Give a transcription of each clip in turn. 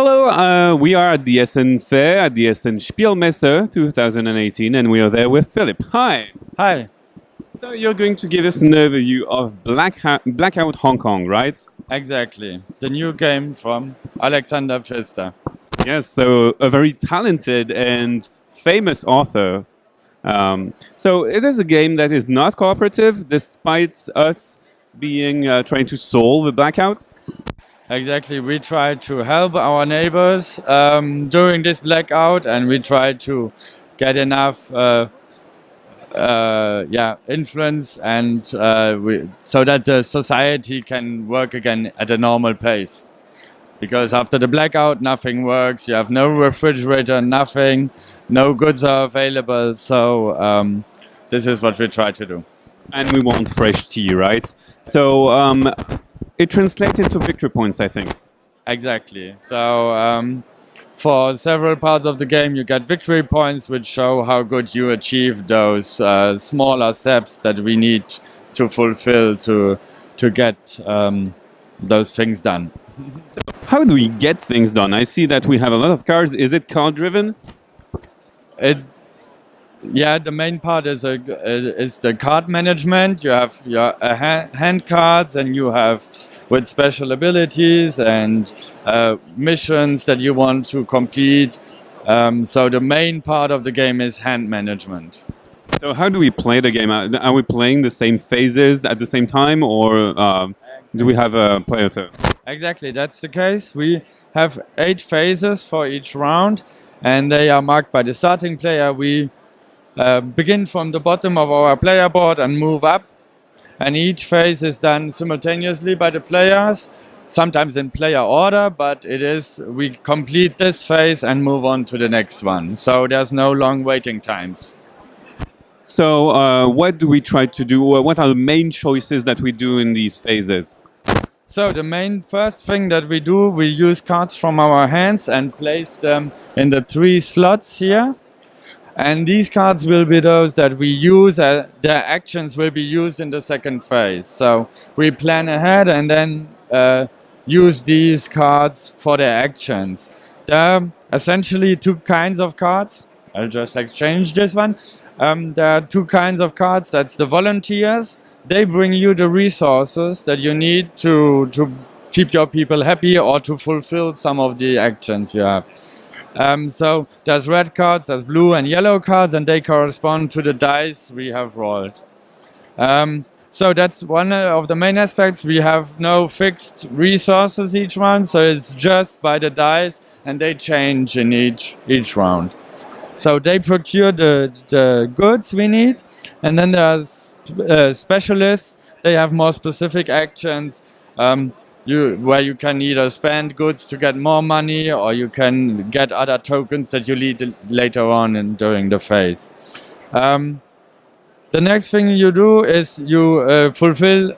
Hello, we are at the Essen Fair, at the Essen Spiel 2018, and we are there with Philippe. Hi. Hi. So you're going to give us an overview of Blackout Hong Kong, right? Exactly. The new game from Alexander Pfister. Yes, so a very talented and famous author. So it is a game that is not cooperative, despite us being trying to solve a blackout. Exactly. We try to help our neighbors during this blackout, and we try to get enough influence and so that the society can work again at a normal pace. Because after the blackout, nothing works. You have no refrigerator, nothing, no goods are available. So this is what we try to do. And we want fresh tea, right? So it translates into victory points, I think. Exactly. So for several parts of the game, you get victory points, which show how good you achieve those smaller steps that we need to fulfill to get those things done. So how do we get things done? I see that we have a lot of cars. Is it car driven? Yeah, the main part is the card management. You have your hand cards, and you have with special abilities and missions that you want to complete. So the main part of the game is hand management. So how do we play the game? Are we playing the same phases at the same time, or do we have a player turn? Exactly, that's the case. We have 8 phases for each round, and they are marked by the starting player. We begin from the bottom of our player board and move up, and each phase is done simultaneously by the players, sometimes in player order, but we complete this phase and move on to the next one. So there's no long waiting times. So what do we try to do? What are the main choices that we do in these phases? So the main first thing that we do, we use cards from our hands and place them in the 3 slots here. And these cards will be those that we use, their actions will be used in the second phase. So we plan ahead and then use these cards for their actions. There are essentially 2 kinds of cards. I'll just exchange this one. There are 2 kinds of cards. That's the volunteers. They bring you the resources that you need to keep your people happy or to fulfill some of the actions you have. So there's red cards, there's blue and yellow cards, and they correspond to the dice we have rolled. So that's one of the main aspects. We have no fixed resources each round, so it's just by the dice, and they change in each round. So they procure the goods we need, and then there's specialists. They have more specific actions. Where you can either spend goods to get more money, or you can get other tokens that you need later on during the phase. The next thing you do is you fulfill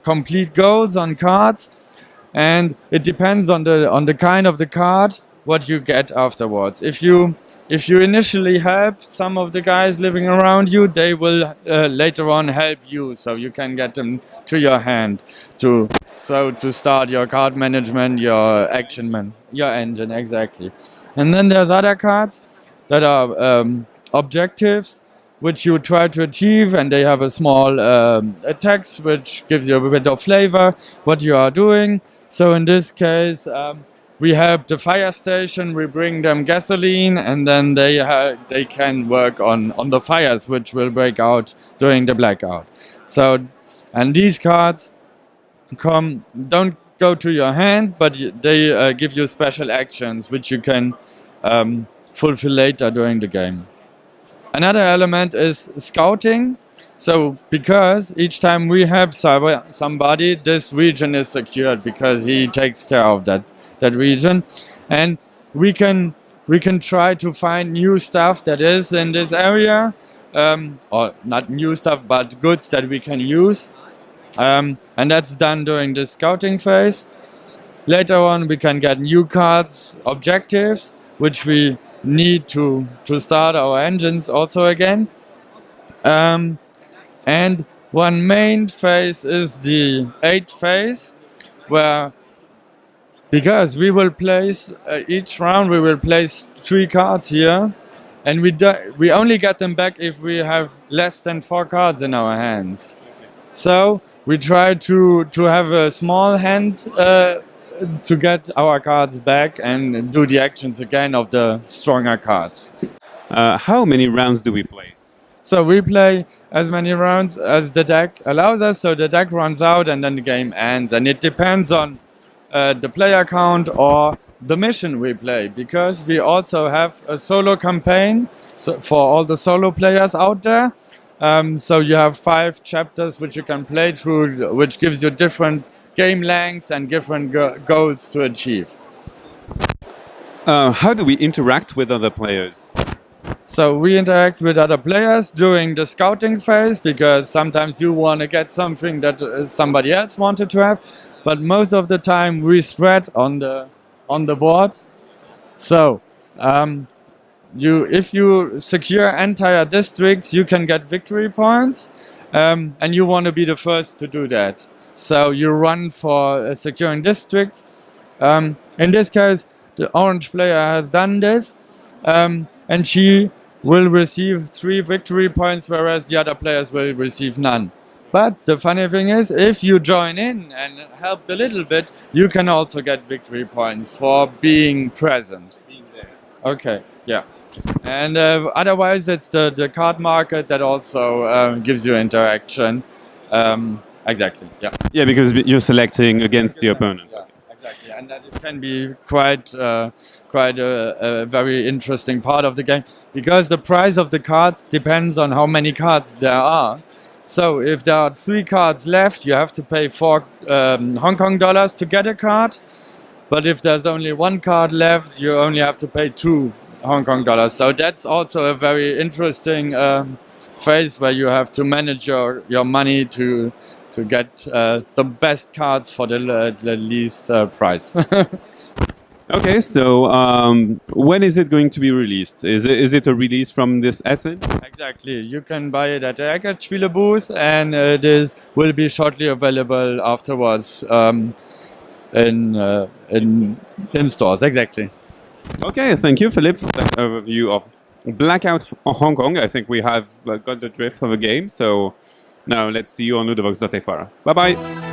complete goals on cards, and it depends on the kind of the card what you get afterwards. If you initially help some of the guys living around you, they will later on help you, so you can get them to your hand to start your card management, your your engine, exactly. And then there's other cards that are objectives, which you try to achieve, and they have a small text which gives you a bit of flavor what you are doing. So in this case, we help the fire station, we bring them gasoline, and then they can work on the fires which will break out during the blackout. So, and these cards don't go to your hand, but they give you special actions which you can fulfill later during the game. Another element is scouting. So because each time we help somebody, this region is secured because he takes care of that region, and we can try to find new stuff that is in this area, or not new stuff, but goods that we can use, and that's done during the scouting phase. Later on, we can get new cards, objectives, which we need to start our engines also again. And one main phase is the 8th phase, where Because we will place each round we will place 3 cards here, and we only get them back if we have less than 4 cards in our hands. So we try to have a small hand to get our cards back and do the actions again of the stronger cards. How many rounds do we play? So we play as many rounds as the deck allows us. So the deck runs out and then the game ends, and it depends on the player count or the mission we play, because we also have a solo campaign for all the solo players out there. So you have 5 chapters which you can play through, which gives you different game lengths and different goals to achieve. How do we interact with other players? So we interact with other players during the scouting phase, because sometimes you want to get something that somebody else wanted to have, but most of the time we spread on the board. So if you secure entire districts, you can get victory points, and you want to be the first to do that. So you run for securing districts. In this case, the orange player has done this, and she will receive 3 victory points, whereas the other players will receive none. But the funny thing is, if you join in and help a little bit, you can also get victory points for being present. Being there. Okay, yeah. And otherwise, it's the card market that also gives you interaction. Exactly, yeah. Yeah, because you're selecting against the opponent. Yeah, exactly, and that it can be quite a very interesting part of the game, because the price of the cards depends on how many cards there are. So if there are 3 cards left, you have to pay 4 Hong Kong dollars to get a card. But if there's only 1 card left, you only have to pay 2 Hong Kong dollars. So that's also a very interesting phase where you have to manage your money to get the best cards for the least price. Okay, so when is it going to be released? Is it a release from this Essen? Exactly. You can buy it at the Eggertspiele booth, and this will be shortly available afterwards in stores. Exactly. Okay, thank you, Philippe, for that overview of Blackout Hong Kong. I think we have got the drift of the game, so now let's see you on Ludovox.fr. Bye-bye.